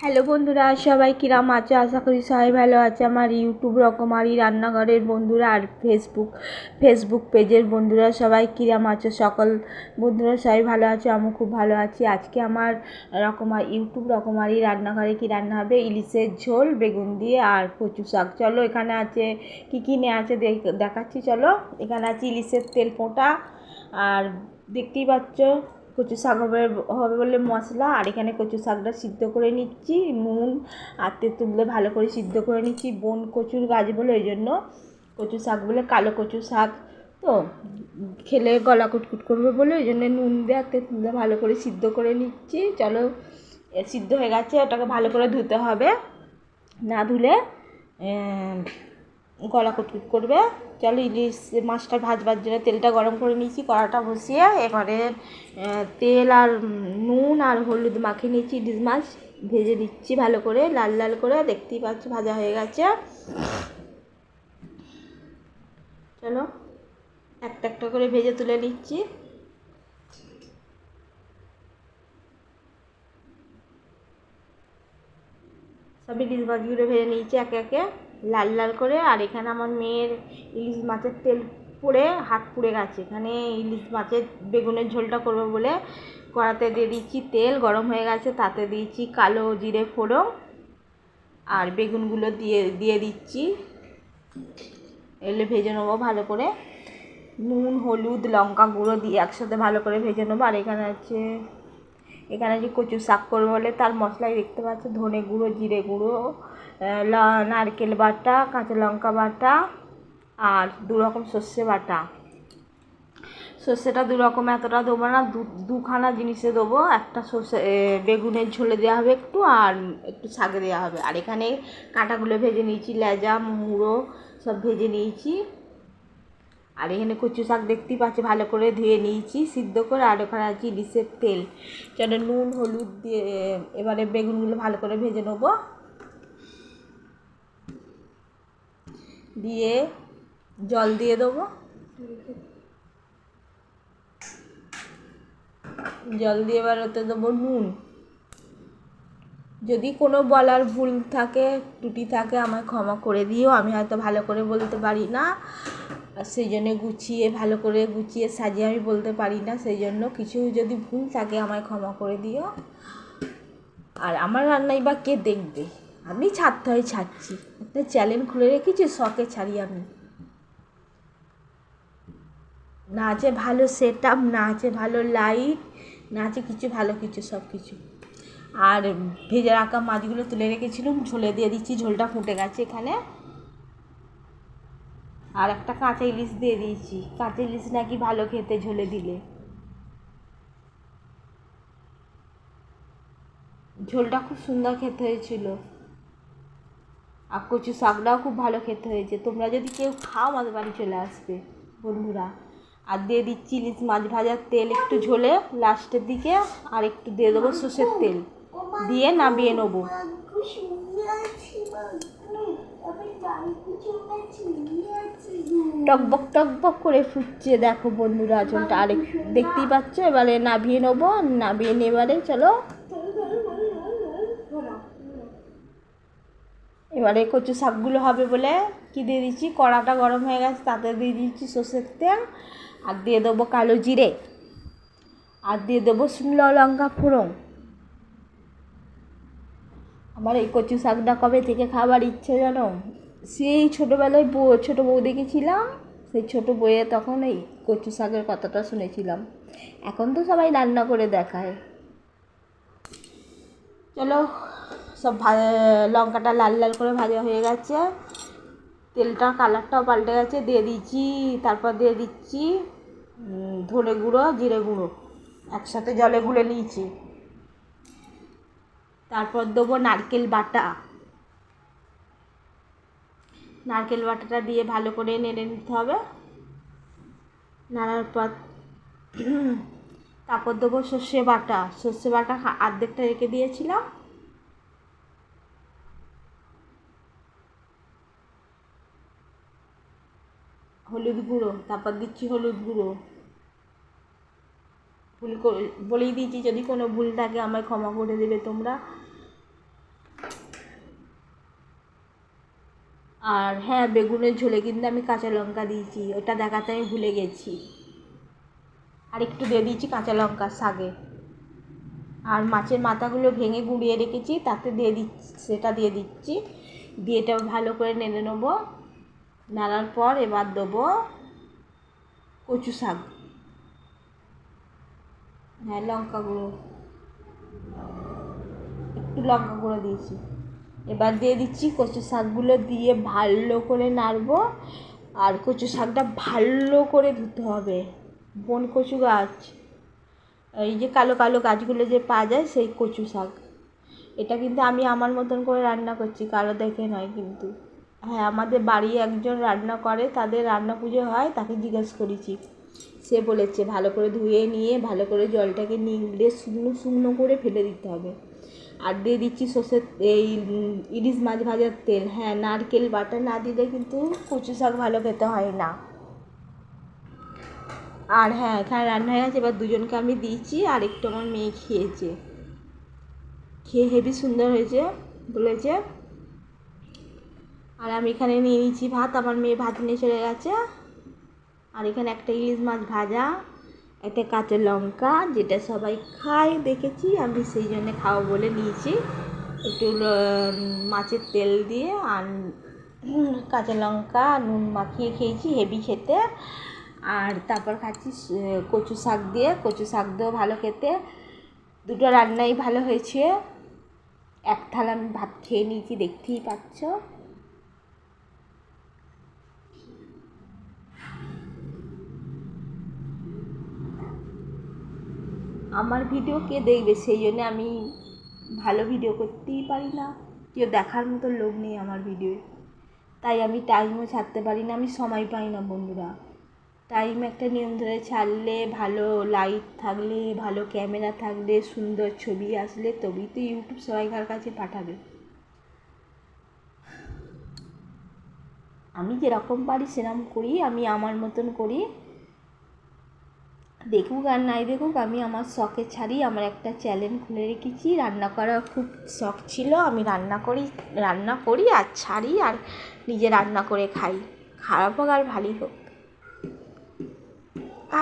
Hello বন্ধুরা, সবাই কিরাম আছে? আশা করি সবাই ভালো আছে। আমার ইউটিউব রকমারি রান্নাঘরের বন্ধুরা আর ফেসবুক পেজের বন্ধুরা সবাই কিরাম আছে? সকল বন্ধুরা সবাই ভালো আছে, আমি খুব ভালো আছি। আজকে আমার ইউটিউব রকমারি রান্নাঘরে কি রান্না হবে? ইলিশের ঝোল বেগুন দিয়ে আর কচু শাক। চলো এখানে আছে কী নেওয়া আছে দেখাচ্ছি। চলো, এখানে আছে ইলিশের তেল পোঁটা, আর দেখতেই পাচ্ছ কচু শাক হবে বলে মশলা। আর এখানে কচু শাকটা সিদ্ধ করে নিচ্ছি, নুন আর তেঁতুল দিয়ে ভালো করে সিদ্ধ করে নিচ্ছি। বন কচুর গাছ বলে ওই জন্য কচু শাক বলে, কালো কচু শাক তো খেলে গলা কুটকুট করবে বলে ওই জন্য নুন দিয়ে আর তেঁতুল দিয়ে ভালো করে সিদ্ধ করে নিচ্ছি। চলো, সিদ্ধ হয়ে গেছে, ওটাকে ভালো করে ধুতে হবে, না ধুলে গলা কুটকুট করবে। চলো, ইলিশ মাছটা ভাজবার জন্য তেলটা গরম করে নিয়েছি, কড়াটা বসিয়ে এবারে তেল আর নুন আর হলুদ মাখিয়ে নিয়েছি। ইলিশ মাছ ভেজে দিচ্ছি ভালো করে, লাল লাল করে। দেখতেই পাচ্ছ ভাজা হয়ে গেছে। চলো, একটা একটা করে ভেজে তুলে নিচ্ছি। সব ইলিশ মাছগুলো ভেজে নিয়েছি একে একে লাল লাল করে। আর এখানে আমার মেয়ের ইলিশ মাছের তেল পড়ে হাত পুড়ে গেছে। এখানে ইলিশ মাছের বেগুনের ঝোলটা করবো বলে কড়াতে দিয়ে দিচ্ছি তেল, গরম হয়ে গেছে, তাতে দিয়েছি কালো জিরে ফোড়ন আর বেগুনগুলো দিয়ে দিচ্ছি। এগুলো ভেজে নেবো ভালো করে, নুন হলুদ লঙ্কা গুঁড়ো দিয়ে একসাথে ভালো করে ভেজে নেবো। আর এখানে যে কচু শাক করবো বলে তার মশলাই দেখতে পাচ্ছ, ধনে গুঁড়ো জিরে গুঁড়ো নারকেল বাটা কাঁচা লঙ্কা বাটা আর দুরকম সর্ষে বাটা। সর্ষেটা দুরকম এতটা দেবো না, দুখানা জিনিসে দেবো। একটা সর্ষে বেগুনের ঝোলে দেওয়া হবে একটু, আর একটু শাকে দেওয়া হবে। আর এখানে কাঁটাগুলো ভেজে নিয়েছি, লেজা মুড়ো সব ভেজে নিয়েছি। আর এখানে কচু শাক দেখতেই পাচ্ছি ভালো করে ধুয়ে নিয়েছি সিদ্ধ করে। আর ওখানে আছে ইলিশের তেল। যেন নুন হলুদ দিয়ে এবারে বেগুনগুলো ভালো করে ভেজে নেবো, দিয়ে জল দিয়ে দেবো। জল দিয়ে এবার ওতে দেবো নুন। যদি কোনো বলার ভুল থাকে ত্রুটি থাকে আমায় ক্ষমা করে দিও, আমি হয়তো ভালো করে বলতে পারি না, আর সেই জন্যে ভালো করে গুছিয়ে সাজিয়ে আমি বলতে পারি না, সেই জন্য কিছু যদি ভুল থাকে আমায় ক্ষমা করে দিও। আর আমার রান্নাই বা কে দেখবে? আমি ছাড়তে হয় ছাড়ছি, একটা চ্যানেল খুলে রেখেছি, শখে ছাড়ি আমি। না আছে ভালো সেট আপ, না আছে ভালো লাইট, না আছে কিছু ভালো কিছু, সব কিছু। আর ভেজে রাখা মাছগুলো তুলে রেখেছিলাম, ঝোলে দিয়ে দিচ্ছি, ঝোলটা ফুটে গেছে এখানে। আর একটা কাঁচা ইলিশ দিয়ে দিয়েছি, কাঁচা ইলিশ নাকি ভালো খেতে ঝোলে দিলে। ঝোলটা খুব সুন্দর খেতে হয়েছিল, আর কচু শাকটাও খুব ভালো খেতে হয়েছে। তোমরা যদি কেউ খাও আমাদের বাড়ি চলে আসবে বন্ধুরা। আর দিয়ে দিচ্ছি ইলিশ মাছ ভাজার তেল একটু ঝোলে লাস্টের দিকে, আর একটু দিয়ে দেবো সর্ষের তেল, দিয়ে নামিয়ে নেবো। টকবক টকবক করে ফুটছে দেখো বন্ধুরা ঝোলটা, আরেক দেখতেই পাচ্ছ। এবারে নামিয়ে নেবো, নামিয়ে নিয়ে এবারে চলো, এবারে কচু শাকগুলো হবে বলে কি দিয়ে দিচ্ছি, কড়াটা গরম হয়ে গেছে, তাতে দিয়ে দিচ্ছি সর্ষের তেল, আর দিয়ে দেবো কালো জিরে, আর দিয়ে দেবো শুকনো লঙ্কা ফোড়ন। আমার এই কচু শাকটা কবে থেকে খাবার ইচ্ছে জানো? সেই ছোটোবেলায় ছোটো বউ দেখেছিলাম, সেই ছোটো বইয়ে তখন এই কচু শাকের কথাটা শুনেছিলাম। এখন তো সবাই রান্না করে দেখায়। চলো, সব লঙ্কাটা লাল লাল করে ভাজা হয়ে গেছে, তেলটা কালারটাও পাল্টে গেছে, তারপর দিয়ে দিচ্ছি ধনে গুঁড়ো জিরে গুঁড়ো একসাথে জলে গুলে নিয়েছি। তারপর দেবো নারকেল বাটা, নারকেল বাটাটা দিয়ে ভালো করে নেড়ে নিতে হবে। নাড়ার পর তারপর দেবো সর্ষে বাটা, অর্ধেকটা রেখে দিয়েছিলাম। হলুদ গুঁড়ো, তারপর দিচ্ছি হলুদ গুঁড়ো। বলেই দিয়েছি, যদি কোনো ভুল থাকে আমায় ক্ষমা করে দেবে তোমরা। আর হ্যাঁ, বেগুনের ঝোলে কিন্তু আমি কাঁচা লঙ্কা দিয়েছি, ওটা দেখাতে আমি ভুলে গেছি। আর একটু দিয়ে দিয়েছি কাঁচা লঙ্কা শাকে। আর মাছের মাথাগুলো ভেঙে গুঁড়িয়ে রেখেছি, তাতে সেটা দিয়ে দিচ্ছি। দিয়ে এটা ভালো করে নেড়ে নেবো। নাড়ার পর এবার দেবো কচু শাক, হ্যাঁ লঙ্কা গুঁড়ো, একটু লঙ্কা গুঁড়ো দিয়েছি। এবার দিয়ে দিচ্ছি কচু শাকগুলো, দিয়ে ভালো করে নাড়বো। আর কচু শাকটা ভালো করে ধুতে হবে, বন কচু গাছ, এই যে কালো কালো গাছগুলো যে পাওয়া যায় সেই কচু শাক। এটা কিন্তু আমি আমার মতন করে রান্না করছি, কারো দেখে নয় কিন্তু। হ্যাঁ, আমাদের বাড়ি একজন রান্না করে, তাদের রান্না পুজো হয়, তাকে জিজ্ঞেস করেছি, সে বলেছে ভালো করে ধুয়ে নিয়ে ভালো করে জলটাকে নিংড়ে শুকনো শুকনো করে ফেলে দিতে হবে। আর দিয়ে দিচ্ছি সর্ষের এই ইলিশ মাছ ভাজার তেল। হ্যাঁ, নারকেল বাটা না দিলে কিন্তু কচু শাক ভালো খেতে হয় না। আর হ্যাঁ, এখানে রান্না হয়ে গেছে, এবার দুজনকে আমি দিয়েছি, আর একটু আমার মেয়ে খেয়েছে, খেয়ে হেবি সুন্দর হয়েছে বলেছে। আর আমি এখানে নিয়ে নিয়েছি ভাত, আমার মেয়ে ভাত নিয়ে চলে গেছে। আর এখানে একটা ইলিশ মাছ ভাজা, একটা কাঁচা লঙ্কা, যেটা সবাই খায় দেখেছি, আমি সেই জন্য খাওয়া বলে নিয়েছি। একটু মাছের তেল দিয়ে আর কাঁচা লঙ্কা নুন মাখিয়ে খেয়েছি, হেভি খেতে। আর তারপর খাচ্ছি কচু শাক দিয়ে, কচু শাক দিয়েও ভালো খেতে। দুটো রান্নাই ভালো হয়েছে। এক থালা আমি ভাত খেয়ে নিয়েছি, দেখতেই পাচ্ছ। আমার ভিডিও কে দেখবে, সেই জন্য আমি ভালো ভিডিও করতেই পারি না, কেউ দেখার মতো লোক নেই আমার ভিডিও, তাই আমি টাইমও ছাড়তে পারি না, আমি সময় পাই না বন্ধুরা। টাইম একটা নিয়ম ধরে ছাড়লে, ভালো লাইট থাকলে, ভালো ক্যামেরা থাকলে, সুন্দর ছবি আসলে তবেই তো ইউটিউব সবাইকার কাছে পাঠাবে। আমি যেরকম পারি সেরকম করি, আমি আমার মতন করি। দেখুক আর নাই দেখুক, আমি আমার শখে ছাড়ি। আমার একটা চ্যানেল খুলে রেখেছি, রান্না করার খুব শখ ছিল, আমি রান্না করি আর ছাড়ি, আর নিজে রান্না করে খাই, খারাপ হোক আর ভালোই হোক।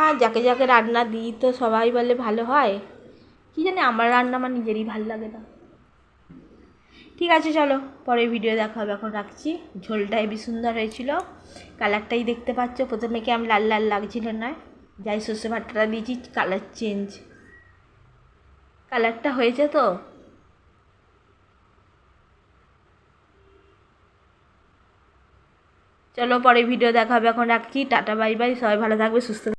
আর যাকে যাকে রান্না দিই তো সবাই বলে ভালো হয়, কী জানি আমার রান্না আমার নিজেরই ভালো লাগে না। ঠিক আছে, চলো পরের ভিডিও দেখা হবে, এখন রাখছি। ঝোলটা হেবি সুন্দর হয়েছিল, কালারটাই দেখতে পাচ্ছ, প্রথমে কি আমি লাল লাল লাগছিল না, যাই সর্ষে বাটাটা দিয়েছি কালার চেঞ্জ, কালারটা হয়েছে তো। চলো পরে ভিডিও দেখা হবে, এখন রাখছি, টাটা বাই বাই, সবাই ভালো থাকবে সুস্থ